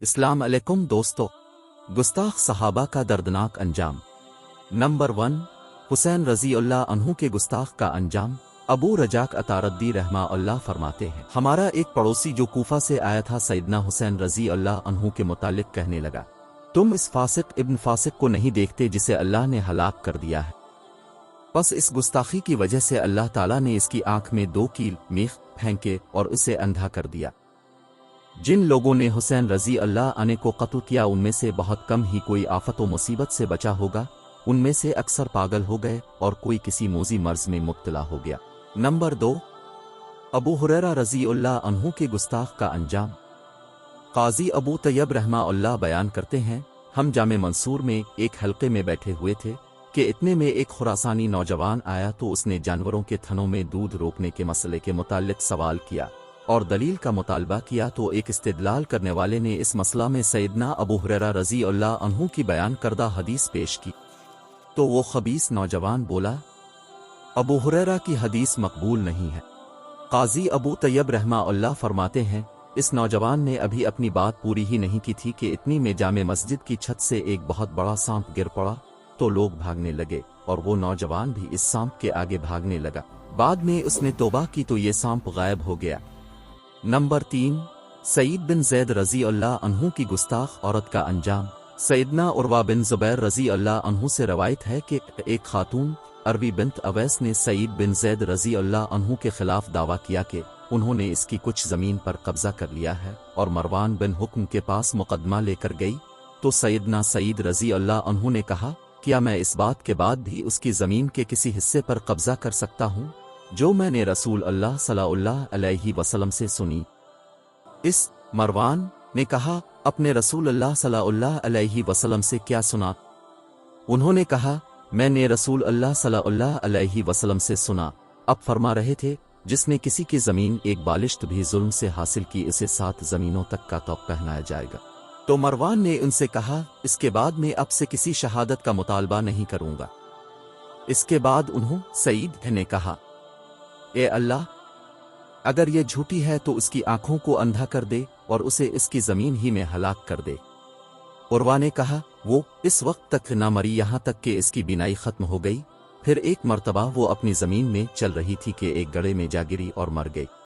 अस्सलाम अलैकुम दोस्तों, गुस्ताख सहाबा का दर्दनाक अंजाम। नंबर 1, हुसैन रजी अल्लाह अन्हु के गुस्ताख का अंजाम। अबू रजाक अतारद्दी रहमा अल्लाह फरमाते हैं, हमारा एक पड़ोसी जो कूफा से आया था सैयदना हुसैन रजी अल्लाह अन्हु के मुतालिक कहने लगा, तुम इस फासिक इब्न फासिक को नहीं देखते जिसे अल्लाह ने हलाक कर दिया है। बस इस गुस्ताखी की वजह से अल्लाह ताला ने इसकी आंख में 2 कील मेख फेंके और उसे अंधा कर दिया। जिन लोगों ने हुसैन रजी अल्लाह अन्हु को कत्ल किया उनमें से बहुत कम ही कोई आफत व मुसीबत से बचा होगा, उनमें से अक्सर पागल हो गए और कोई किसी मोजी मर्ज में मुब्तला हो गया। नंबर 2, अबू हुरैरा रजी अल्लाह अन्हु के गुस्ताख का अंजाम। काजी अबू तैयब रहमा अल्लाह बयान करते हैं, हम जामे मंसूर में एक हल्के में बैठे हुए थे कि इतने में एक खुरासानी नौजवान आया तो उसने जानवरों के थनों में दूध रोकने के मसले के मुताल्लिक सवाल किया और दलील का मुतालबा किया तो एक इस्तिदलाल करने वाले ने इस मसला में सैयदना अबू हुरैरा रजी अल्लाह अन्हु की बयान करदा हदीस पेश की तो वो खबीस नौजवान बोला, अबू हुरैरा की हदीस मकबूल नहीं है। काजी अबू तैयब रहमा अल्लाह फरमाते हैं, इस नौजवान ने अभी अपनी बात पूरी ही नहीं की थी कि इतनी में जामे मस्जिद की छत से एक बहुत बड़ा सांप गिर पड़ा तो लोग भागने लगे और वो नौजवान भी इस सांप के आगे भागने लगा। बाद में उसने तौबा की तो ये सांप गायब हो गया। नंबर 3, सईद बिन ज़ैद रजी अल्लाह अन्हु की गुस्ताख औरत का अंजाम। सैयदना उर्वा बिन ज़ुबैर रजी अल्लाह अन्हु से रवायत है कि एक खातून अरवी बिन्त अवैस ने सईद बिन ज़ैद रजी अल्लाह अन्हु के खिलाफ दावा किया कि उन्होंने इसकी कुछ जमीन पर कब्जा कर लिया है और मरवान बिन हुक्म के पास मुकदमा लेकर गई तो सैयदना सईद रजी अल्लाह अन्हु ने कहा, क्या मैं इस बात के बाद भी उसकी जमीन के किसी हिस्से पर कब्जा कर सकता हूँ जो मैंने रसूल अल्लाह सल्लल्लाहु अलैहि वसल्लम से सुनी? इस मरवान ने कहा, अपने रसूल अल्लाह सल्लल्लाहु अलैहि वसल्लम से क्या सुना? उन्होंने कहा, मैंने रसूल अल्लाह सल्लल्लाहु अलैहि वसल्लम से सुना, अब फरमा रहे थे, जिसने किसी की जमीन एक बालिश्त भी जुल्म से हासिल की इसे 7 जमीनों तक का तौक पहनाया जाएगा। तो मरवान ने उनसे कहा, इसके बाद मैं अब से किसी शहादत का मुतालबा नहीं करूंगा। इसके बाद उन्होंने सईद ने कहा, ए अल्लाह, अगर ये झूठी है तो उसकी आंखों को अंधा कर दे और उसे इसकी जमीन ही में हलाक कर दे। उर्वा ने कहा, वो इस वक्त तक न मरी यहां तक कि इसकी बीनाई खत्म हो गई। फिर एक मर्तबा वो अपनी जमीन में चल रही थी कि एक गड्ढे में जा गिरी और मर गई।